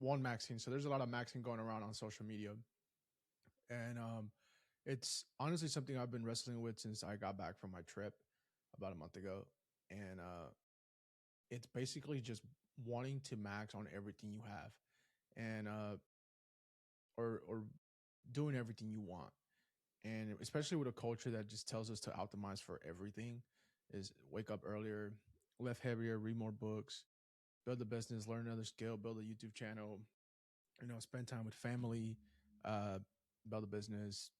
one maxing. So there's a lot of maxing going around on social media, and it's honestly something I've been wrestling with since I got back from my trip about a month ago, and it's basically just wanting to max on everything you have, and or doing everything you want, and especially with a culture that just tells us to optimize for everything, is wake up earlier, lift heavier, read more books, build a business, learn another skill, build a YouTube channel, spend time with family, uh, build a business,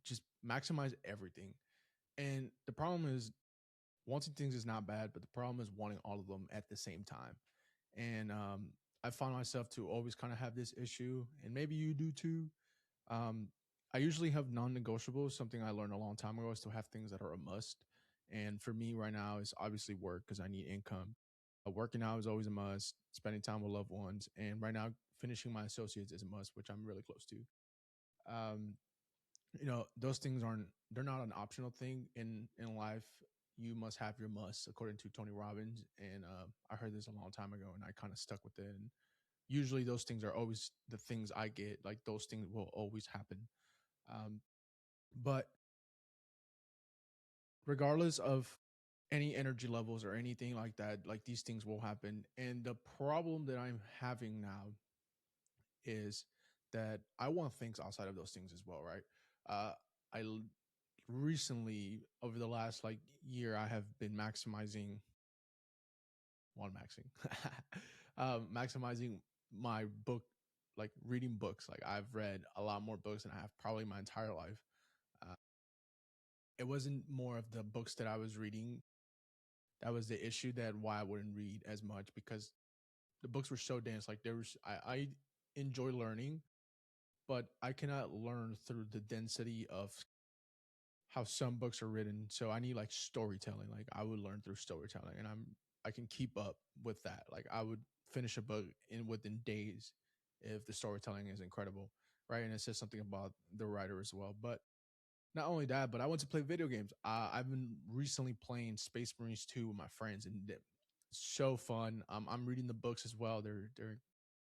just maximize everything. And the problem is wanting things is not bad, but the problem is wanting all of them at the same time. And I found myself to always kind of have this issue, and maybe you do too. Um, I usually have non-negotiables. Something I learned a long time ago is to have things that are a must. And for me right now is obviously work because I need income. Working out is always a must. Spending time with loved ones, and right now finishing my associates is a must, which I'm really close to. Um, those things they're not an optional thing in life. You must have your must, according to Tony Robbins, and I heard this a long time ago, and I kind of stuck with it. And usually those things are always the things I get. Like those things will always happen. um, but regardless of any energy levels or anything like that, like these things will happen. And the problem that I'm having now is that I want things outside of those things as well, right? uh, I recently, over the last like year, I have been maximizing one maxing maximizing my book, like reading books. Like I've read a lot more books than I have probably my entire life. uh, it wasn't more of the books that I was reading that was the issue, that why I wouldn't read as much, because the books were so dense. Like there was I enjoy learning, but I cannot learn through the density of how some books are written. So I need like storytelling. Like I would learn through storytelling, and I can keep up with that. Like I would finish a book in within days if the storytelling is incredible, right? And it says something about the writer as well. But not only that, but I want to play video games. I've been recently playing Space Marines 2 with my friends, and it's so fun. I'm reading the books as well. They're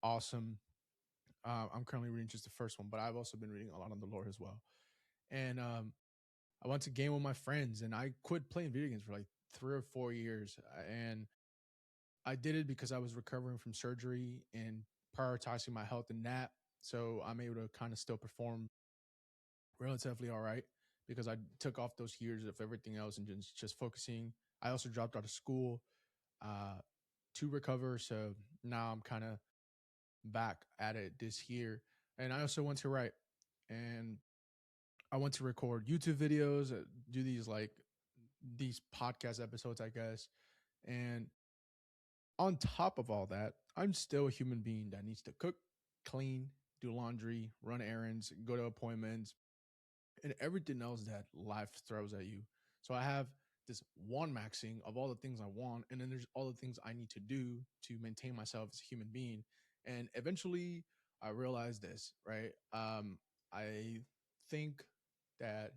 awesome. I'm currently reading just the first one, but I've also been reading a lot on the lore as well. And I went to game with my friends, and I quit playing video games for like 3 or 4 years. And I did it because I was recovering from surgery and prioritizing my health and that. So I'm able to kind of still perform relatively all right, because I took off those years of everything else and just focusing. I also dropped out of school uh, to recover. So now I'm kind of back at it this year. And I also went to write, and I went to record YouTube videos, do these podcast episodes, I guess. And on top of all that, I'm still a human being that needs to cook, clean, do laundry, run errands, go to appointments, and everything else that life throws at you. So I have this one maxing of all the things I want, and then there's all the things I need to do to maintain myself as a human being. And eventually I realized this, right? I think that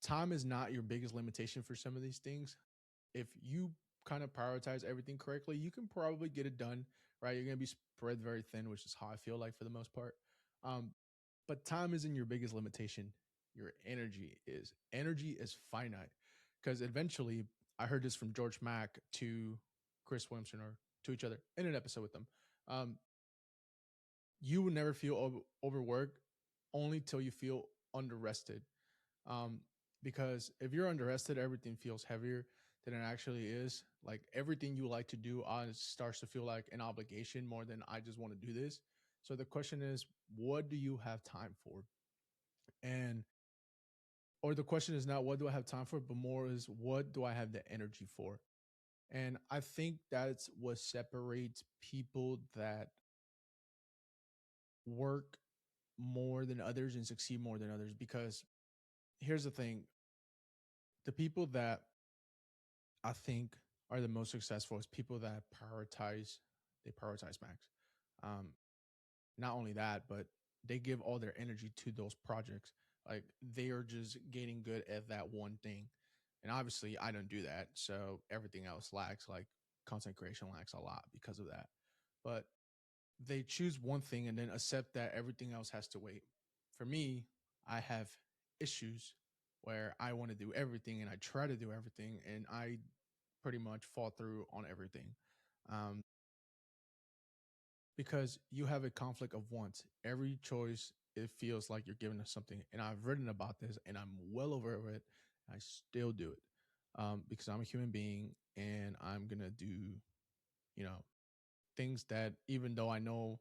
time is not your biggest limitation for some of these things. If you kind of prioritize everything correctly, you can probably get it done, right? You're going to be spread very thin, which is how I feel like for the most part. Um, but time isn't your biggest limitation. Your energy is. Energy is finite, because eventually, I heard this from George Mack to Chris Williamson, or to each other in an episode with them. Um, you will never feel overworked only till you feel underrested. Um, because if you're underrested, everything feels heavier than it actually is. Like everything you like to do starts to feel like an obligation more than I just want to do this. So the question is, what do you have time for? And or the question is not what do I have time for, but more is what do I have the energy for? And I think that's what separates people that work more than others and succeed more than others. Because here's the thing, the people that I think are the most successful is people that prioritize max. Um, Not only that, but they give all their energy to those projects. Like they are just getting good at that one thing. And obviously I don't do that. So everything else lacks, like content creation lacks a lot because of that. But they choose one thing and then accept that everything else has to wait. For me, I have issues where I want to do everything and I try to do everything and I pretty much fall through on everything. Um, because you have a conflict of wants. Every choice, it feels like you're giving us something. And I've written about this and I'm well over it. I still do it because I'm a human being and I'm going to do, you know, things that even though I know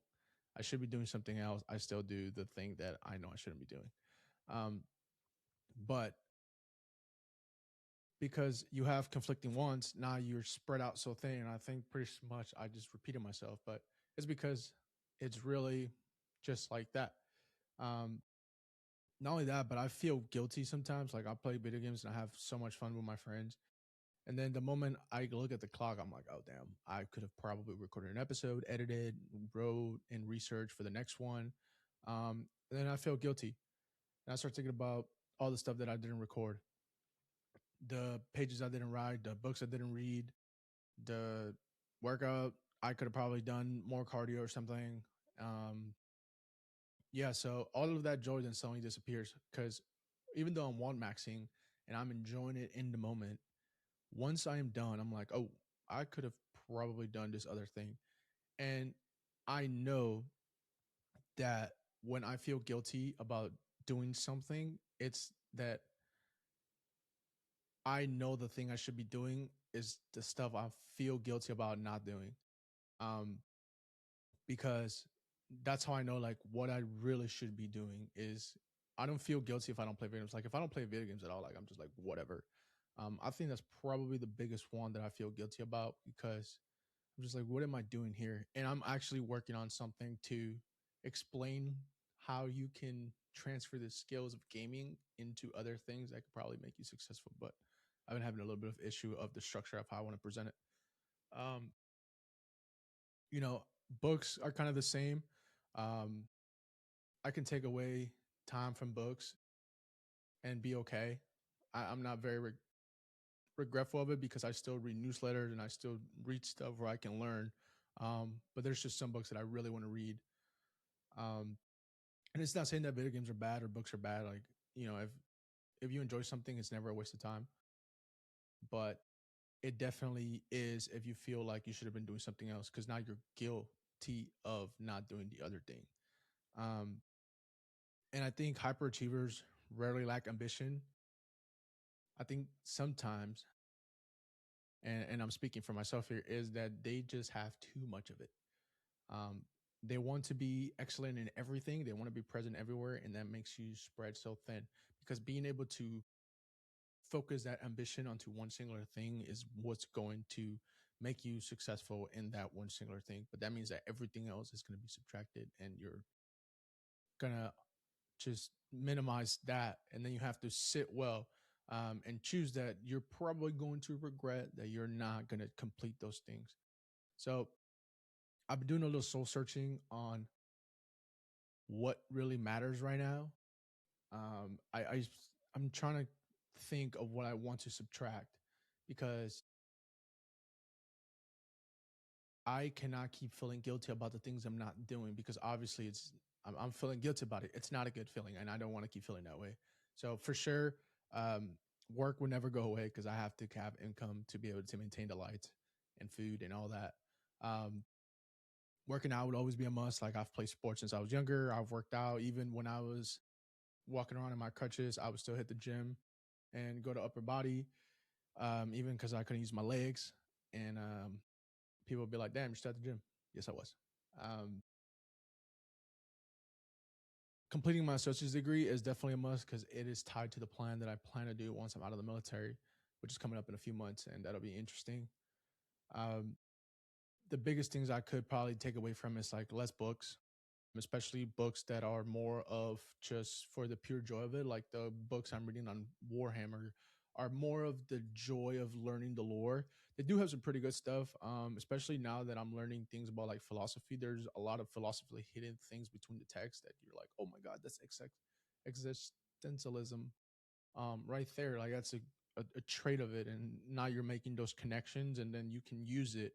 I should be doing something else, I still do the thing that I know I shouldn't be doing. Um, but because you have conflicting wants, now you're spread out so thin. And I think pretty much I just repeated myself, but it's because it's really just like that. Um, Not only that, but I feel guilty sometimes. Like I play video games and I have so much fun with my friends. And then the moment I look at the clock, I'm like, oh damn, I could have probably recorded an episode, edited, wrote, and researched for the next one. And then I feel guilty. And I start thinking about all the stuff that I didn't record, the pages I didn't write, the books I didn't read, the workout I could have probably done more cardio or something. Um, yeah, so all of that joy then suddenly disappears because even though I'm one maxing and I'm enjoying it in the moment, once I am done, I'm like, oh, I could have probably done this other thing. And I know that when I feel guilty about doing something, it's that I know the thing I should be doing is the stuff I feel guilty about not doing. Um, because that's how I know like what I really should be doing is I don't feel guilty if I don't play video games. Like if I don't play video games at all, like I'm just like whatever. I think that's probably the biggest one that I feel guilty about because I'm just like, what am I doing here? And I'm actually working on something to explain how you can transfer the skills of gaming into other things that could probably make you successful. But I've been having a little bit of issue of the structure of how I want to present it. Um, you know, books are kind of the same. Um, I can take away time from books and be okay. I'm not very regretful of it because I still read newsletters and I still read stuff where I can learn. But there's just some books that I really want to read. Um, and it's not saying that video games are bad or books are bad. Like, if you enjoy something, it's never a waste of time. But it definitely is if you feel like you should have been doing something else because now you're guilty of not doing the other thing. Um, and I think hyperachievers rarely lack ambition. I think sometimes, and I'm speaking for myself here, is that they just have too much of it. Um, they want to be excellent in everything. They want to be present everywhere, and that makes you spread so thin. Because being able to focus that ambition onto one singular thing is what's going to make you successful in that one singular thing. But that means that everything else is going to be subtracted, and you're gonna just minimize that, and then you have to sit well and choose that you're probably going to regret that you're not going to complete those things. So I've been doing a little soul searching on what really matters right now. I'm trying to think of what I want to subtract because I cannot keep feeling guilty about the things I'm not doing because obviously I'm feeling guilty about it. It's not a good feeling, and I don't want to keep feeling that way. So for sure, um, work will never go away because I have to have income to be able to maintain the lights and food and all that. Um, Working out would always be a must. Like I've played sports since I was younger. I've worked out even when I was walking around in my crutches. I would still hit the gym and go to upper body, even because I couldn't use my legs. And people would be like, "Damn, you're still at the gym." Yes, I was. Um, Completing my associate's degree is definitely a must because it is tied to the plan that I plan to do once I'm out of the military, which is coming up in a few months, and that'll be interesting. Um, the biggest things I could probably take away from is like less books, especially books that are more of just for the pure joy of it. Like the books I'm reading on Warhammer are more of the joy of learning the lore. They do have some pretty good stuff, especially now that I'm learning things about like philosophy. There's a lot of philosophically hidden things between the text that you're like, oh my god, that's existentialism right there. Like that's a trait of it, and now you're making those connections, and then you can use it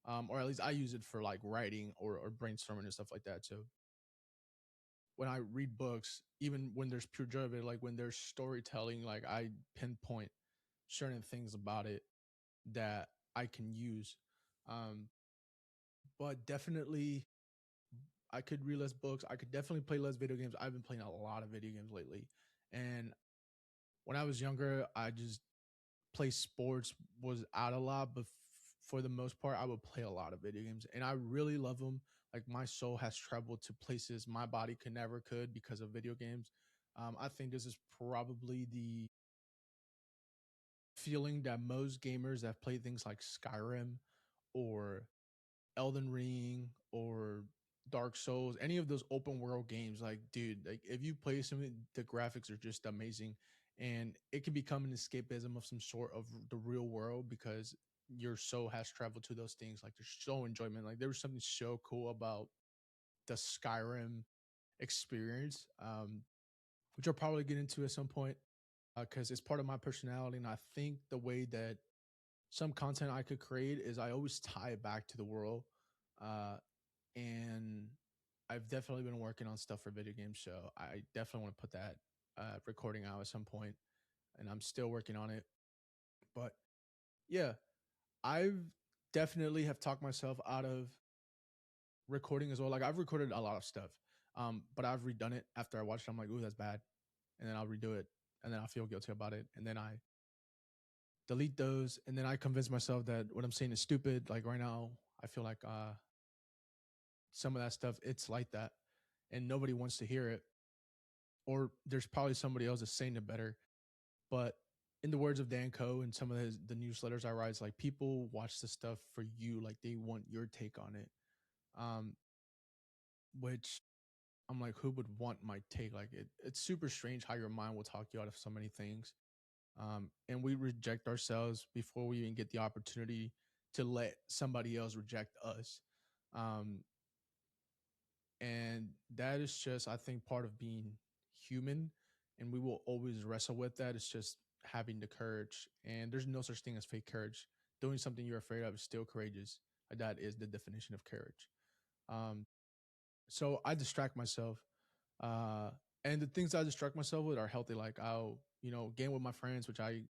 or at least I use it for like writing or brainstorming and stuff like that. So when I read books, even when there's pure joy of it, like when there's storytelling, like I pinpoint certain things about it that I can use. Um, but definitely, I could read less books. I could definitely play less video games. I've been playing a lot of video games lately. And when I was younger, I just play sports was out a lot, but for the most part, I would play a lot of video games, and I really love them. Like my soul has traveled to places my body could because of video games. I think this is probably the feeling that most gamers that play things like Skyrim or Elden Ring or Dark Souls, any of those open world games, like dude, like if you play something, the graphics are just amazing, and it can become an escapism of some sort of the real world because your soul has traveled to those things. Like there's so enjoyment. Like there was something so cool about the Skyrim experience, which I'll probably get into at some point because it's part of my personality, and I think the way that some content I could create is I always tie it back to the world. Uh, and I've definitely been working on stuff for video games, so I definitely want to put that recording out at some point, and I'm still working on it. But yeah, I've definitely have talked myself out of recording as well. Like I've recorded a lot of stuff, but I've redone it after I watched it. I'm like, ooh, that's bad, and then I'll redo it, and then I feel guilty about it, and then I delete those, and then I convince myself that what I'm saying is stupid. Like right now, I feel like some of that stuff it's like that, and nobody wants to hear it, or there's probably somebody else that's saying it better. But in the words of Dan Coe and some of the newsletters I write, it's like people watch the stuff for you, like they want your take on it. Um, which I'm like, who would want my take? Like it's super strange how your mind will talk you out of so many things. And we reject ourselves before we even get the opportunity to let somebody else reject us. Um, and that is just, I think, part of being human. And we will always wrestle with that. It's just having the courage. And there's no such thing as fake courage. Doing something you're afraid of is still courageous. That is the definition of courage. Um, so I distract myself. Uh, and the things I distract myself with are healthy. Like I'll, game with my friends, which I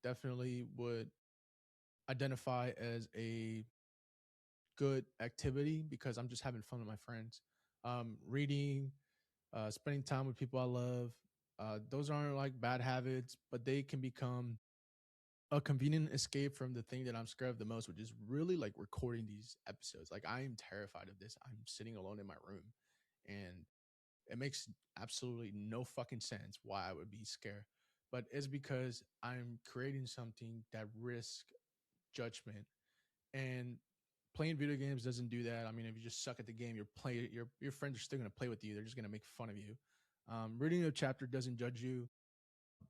definitely would identify as a good activity because I'm just having fun with my friends. Reading, spending time with people I love. Those aren't like bad habits, but they can become a convenient escape from the thing that I'm scared of the most, which is really like recording these episodes. Like I am terrified of this. I'm sitting alone in my room, and it makes absolutely no fucking sense why I would be scared. But it's because I'm creating something that risks judgment, and playing video games doesn't do that. I mean, if you just suck at the game, your friends are still gonna play with you. They're just gonna make fun of you. Reading a chapter doesn't judge you.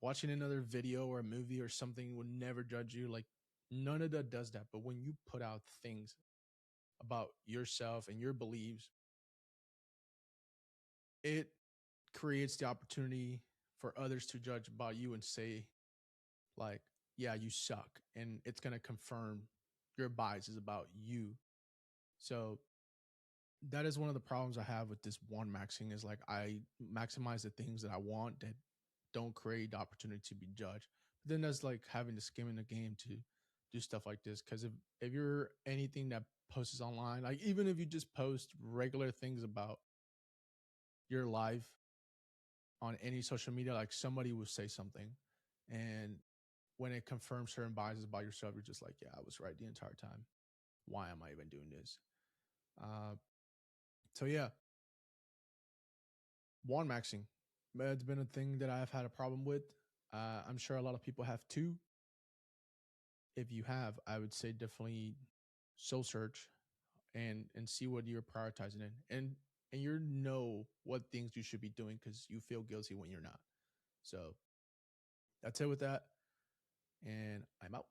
Watching another video or a movie or something would never judge you. Like none of that does that. But when you put out things about yourself and your beliefs, it creates the opportunity for others to judge about you and say, like, yeah, you suck. And it's gonna confirm your biases about you. So that is one of the problems I have with this one maxing is like I maximize the things that I want that don't create the opportunity to be judged. But then there's like having to skim in the game to do stuff like this. Cause if you're anything that posts online, like even if you just post regular things about your life on any social media, like somebody will say something. And when it confirms certain biases about yourself, you're just like, yeah, I was right the entire time. Why am I even doing this? Uh, so yeah, one maxing. It's been a thing that I've had a problem with. I'm sure a lot of people have too. If you have, I would say definitely soul search and see what you're prioritizing in, and you know what things you should be doing because you feel guilty when you're not. So that's it with that, and I'm out.